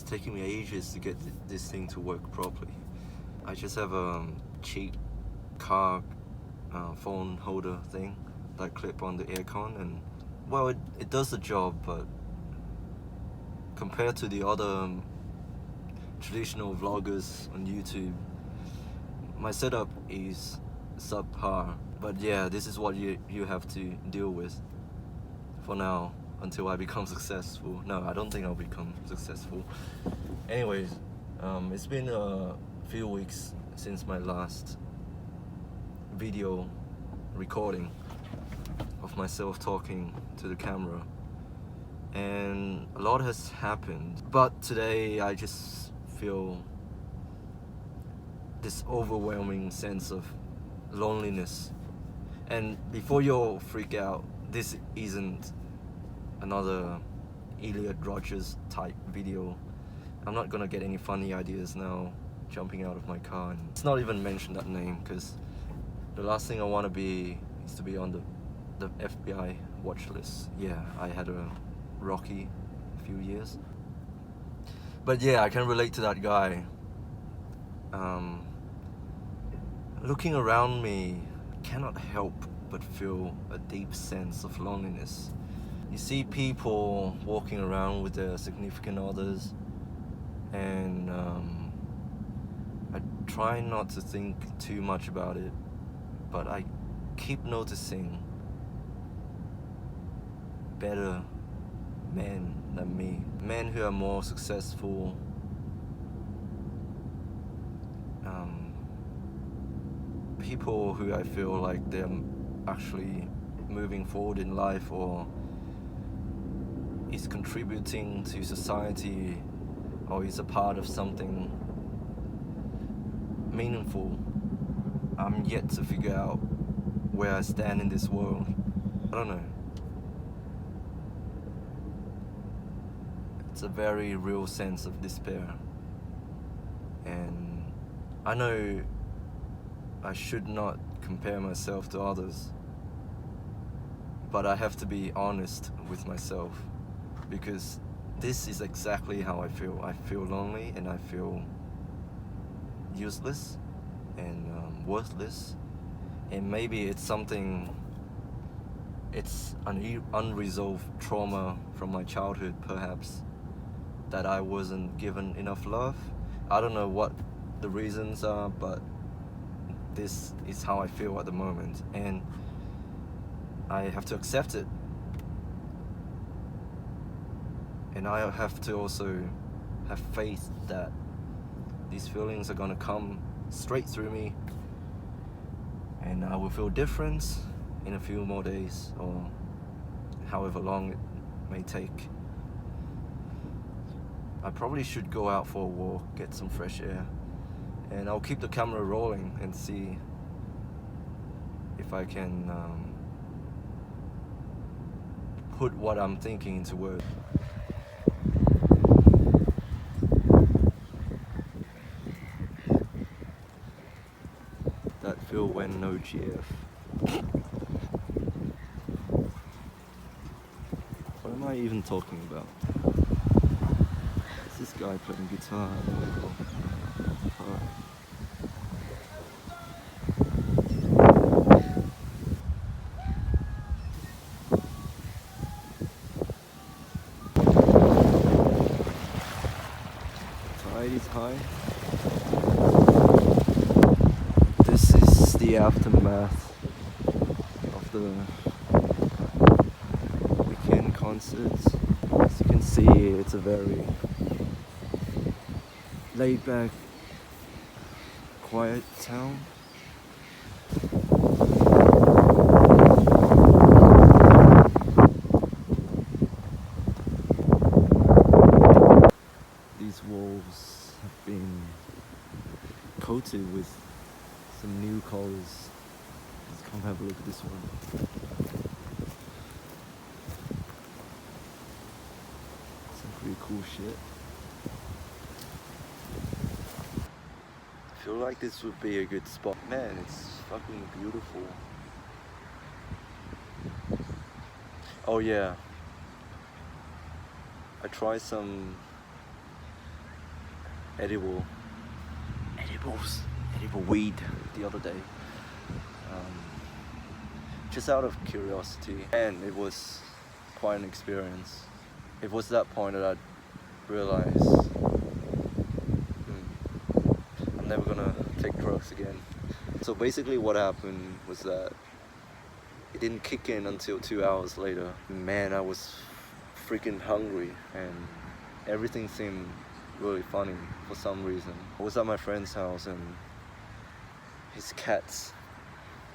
taking me ages to get this thing to work properly. I just have a cheap car phone holder thing that clip on the aircon, and well, it does the job, but compared to the other traditional vloggers on YouTube, my setup is subpar. But yeah, this is what you have to deal with for now until I become successful. No, I don't think I'll become successful. Anyways, it's been a few weeks since my last video recording of myself talking to the camera, and a lot has happened, but today I just feel this overwhelming sense of loneliness. And before you freak out, this isn't another Elliot Rogers type video. I'm not gonna get any funny ideas now jumping out of my car, and it's not even mention that name, because the last thing I want to be is to be on the FBI watch list. Yeah, I had a rocky few years, but yeah, I can relate to that guy. Looking around me, cannot help but feel a deep sense of loneliness. You see people walking around with their significant others, and I try not to think too much about it, but I keep noticing better men than me, men who are more successful, people who I feel like they're actually moving forward in life or is contributing to society or is a part of something meaningful. I'm yet to figure out where I stand in this world. I don't know. It's a very real sense of despair, and I know I should not compare myself to others, but I have to be honest with myself, because this is exactly how I feel. I feel lonely, and I feel useless and worthless, and maybe it's an unresolved trauma from my childhood, perhaps, that I wasn't given enough love. I don't know what the reasons are, but this is how I feel at the moment, and I have to accept it. And I have to also have faith that these feelings are gonna come straight through me, and I will feel different in a few more days, or however long it may take. I probably should go out for a walk, get some fresh air, and I'll keep the camera rolling and see if I can put what I'm thinking into words. That feel when no GF. What am I even talking about? Is this guy playing guitar? Tide is high. This is the aftermath of the weekend concerts. As you can see, it's a very laid back, quiet town. These walls have been coated with some new colors. Let's come have a look at this one. Some pretty cool shit. I feel like this would be a good spot. Man, it's fucking beautiful. Oh yeah, I tried some edible weed the other day, just out of curiosity, and it was quite an experience. It was that point that I realized I'm never gonna take drugs again. So basically what happened was that it didn't kick in until 2 hours later. Man, I was freaking hungry and everything seemed really funny for some reason. I was at my friend's house and his cats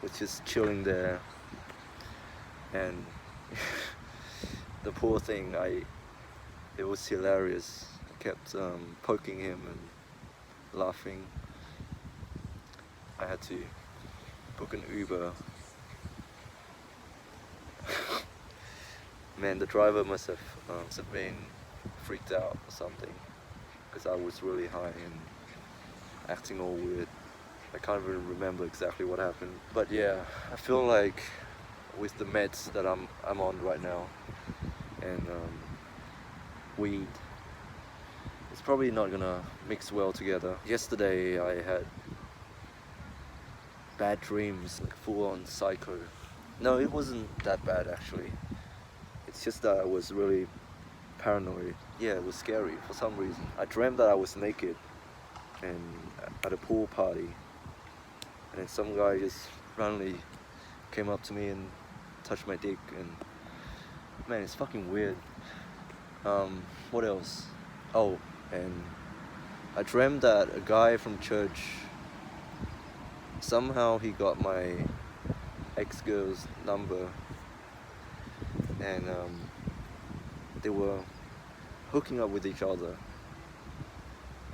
were just chilling there, and the poor thing, it was hilarious. I kept poking him and laughing. I had to book an Uber. Man, the driver must have been freaked out or something, because I was really high and acting all weird. I can't even remember exactly what happened. But yeah, I feel like with the meds that I'm on right now and weed, it's probably not gonna mix well together. Yesterday I had bad dreams, like full-on psycho. No, it wasn't that bad actually. It's just that I was really paranoid. Yeah, it was scary for some reason. I dreamt that I was naked and at a pool party, and then some guy just randomly came up to me and touched my dick, and man, it's fucking weird. What else? Oh, and I dreamt that a guy from church, somehow he got my ex-girl's number, and they were hooking up with each other,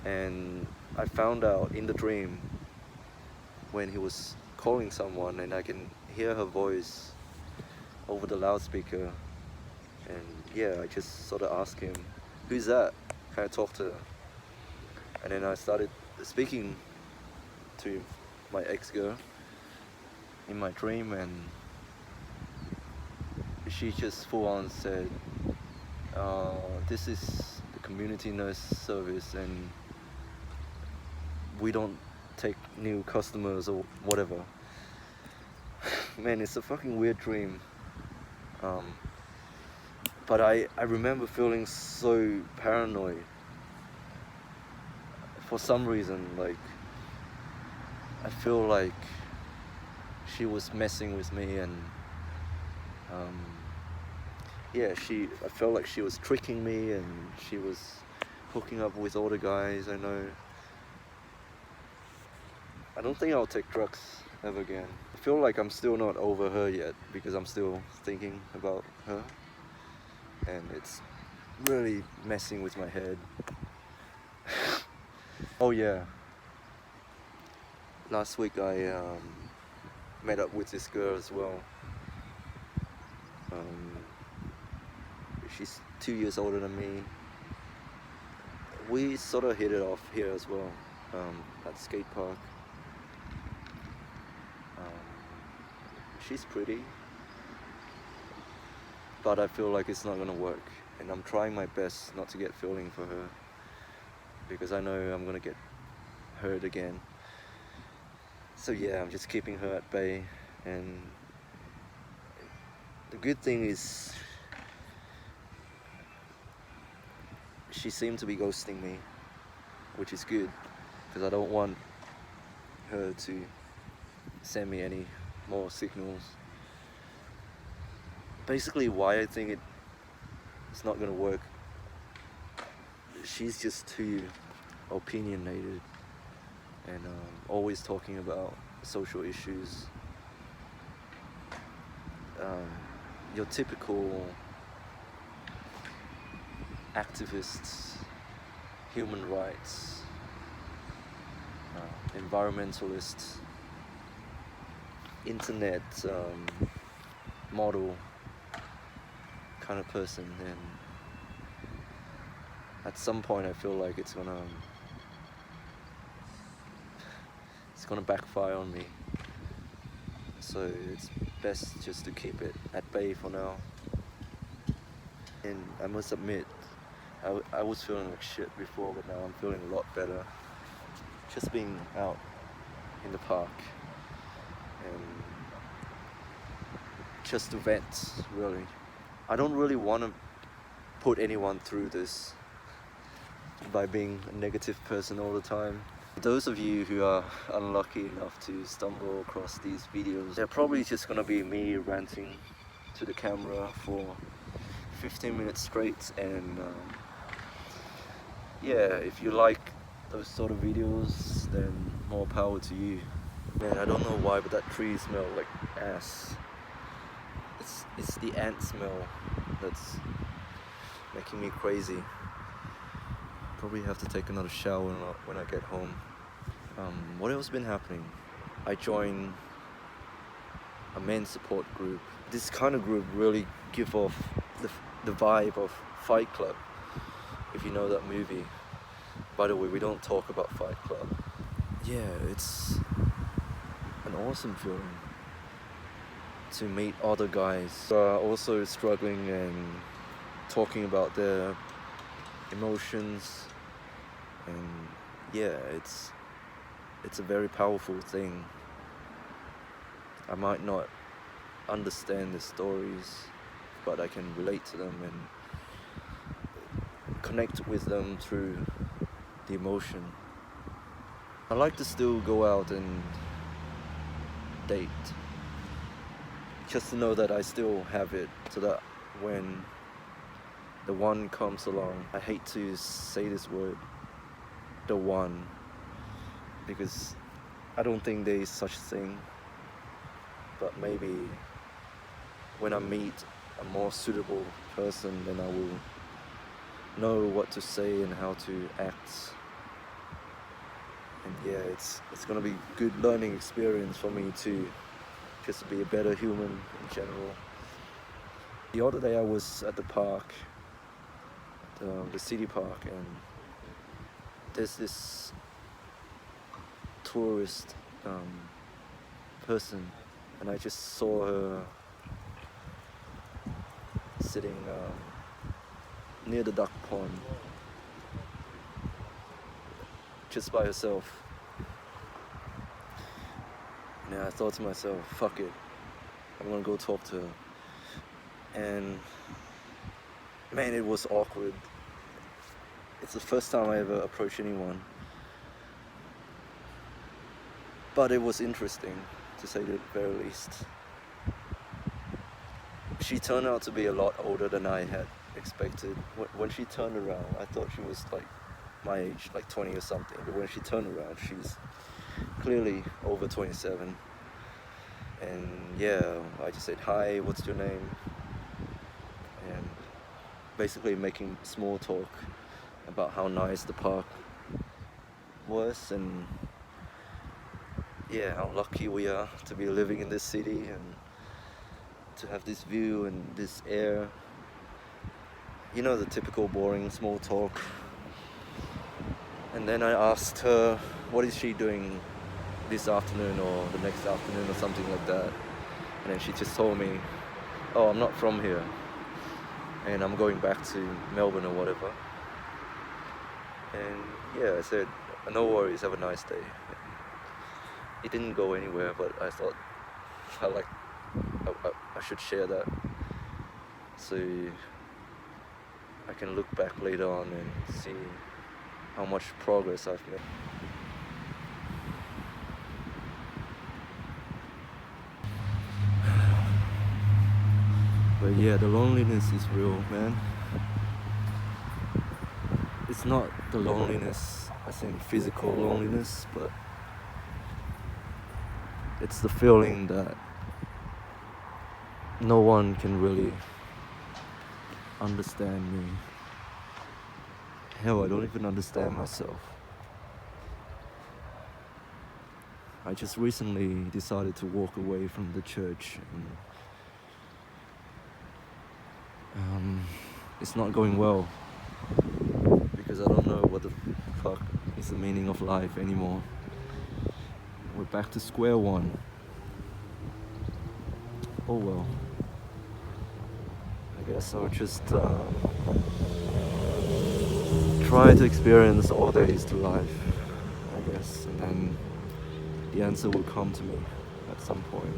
and I found out in the dream when he was calling someone, and I can hear her voice over the loudspeaker, and yeah, I just sort of asked him, "Who's that? Can I talk to her?" And then I started speaking to my ex-girl in my dream, and she just full on said, "This is the community nurse service and we don't take new customers," or whatever. Man, it's a fucking weird dream. But I remember feeling so paranoid for some reason. Like, I feel like she was messing with me, and yeah, I felt like she was tricking me, and she was hooking up with all the guys I know. I don't think I'll take drugs ever again. I feel like I'm still not over her yet, because I'm still thinking about her, and it's really messing with my head. Oh yeah, last week I met up with this girl as well. She's 2 years older than me. We sort of hit it off here as well, at skate park. She's pretty, but I feel like it's not gonna work, and I'm trying my best not to get feeling for her, because I know I'm gonna get hurt again. So yeah, I'm just keeping her at bay, and the good thing is she seemed to be ghosting me, which is good, because I don't want her to send me any more signals. Basically, why I think it's not gonna work, she's just too opinionated and always talking about social issues. Your typical activists, human rights, environmentalists, internet model kind of person, and at some point I feel like it's gonna backfire on me. So it's best just to keep it at bay for now. And I must admit, I was feeling like shit before, but now I'm feeling a lot better. Just being out in the park and just to vent, really. I don't really want to put anyone through this by being a negative person all the time. Those of you who are unlucky enough to stumble across these videos, they're probably just gonna be me ranting to the camera for 15 minutes straight, and yeah, if you like those sort of videos, then more power to you. Man, I don't know why, but that tree smells like ass. It's the ant smell that's making me crazy. Probably have to take another shower when I get home. What else been happening? I joined a men's support group. This kind of group really give off the vibe of Fight Club, if you know that movie. By the way, we don't talk about Fight Club. Yeah, it's an awesome feeling to meet other guys who are also struggling and talking about their emotions, and yeah, it's a very powerful thing. I might not understand the stories, but I can relate to them and connect with them through the emotion. I like to still go out and date, just to know that I still have it, so that when the one comes along, I hate to say this word, the one, because I don't think there is such a thing, but maybe when I meet a more suitable person, then I will know what to say and how to act. And yeah, it's gonna be good learning experience for me to just be a better human in general. The other day I was at the park, the city park, and there's this tourist person, and I just saw her sitting near the duck pond, just by herself. And I thought to myself, fuck it, I'm gonna go talk to her. And man, it was awkward. It's the first time I ever approached anyone, but it was interesting, to say the very least. She turned out to be a lot older than I had expected. When she turned around, I thought she was like my age, like 20 or something, but when she turned around, she's clearly over 27. And yeah, I just said, hi, what's your name? And basically making small talk about how nice the park was, and yeah, how lucky we are to be living in this city and to have this view and this air. You know, the typical boring small talk. And then I asked her, what is she doing this afternoon or the next afternoon or something like that. And then she just told me, oh, I'm not from here, and I'm going back to Melbourne or whatever. And yeah, I said, no worries, have a nice day. It didn't go anywhere, but I thought I should share that, so I can look back later on and see how much progress I've made. But yeah, the loneliness is real, man. It's not the loneliness, I think physical loneliness, but it's the feeling that no one can really understand me. Hell, I don't even understand myself. I just recently decided to walk away from the church, and it's not going well, because I don't know what the fuck is the meaning of life anymore. We're back to square one. Oh well. I guess I'll just try to experience all there is to life, I guess, and then the answer will come to me at some point.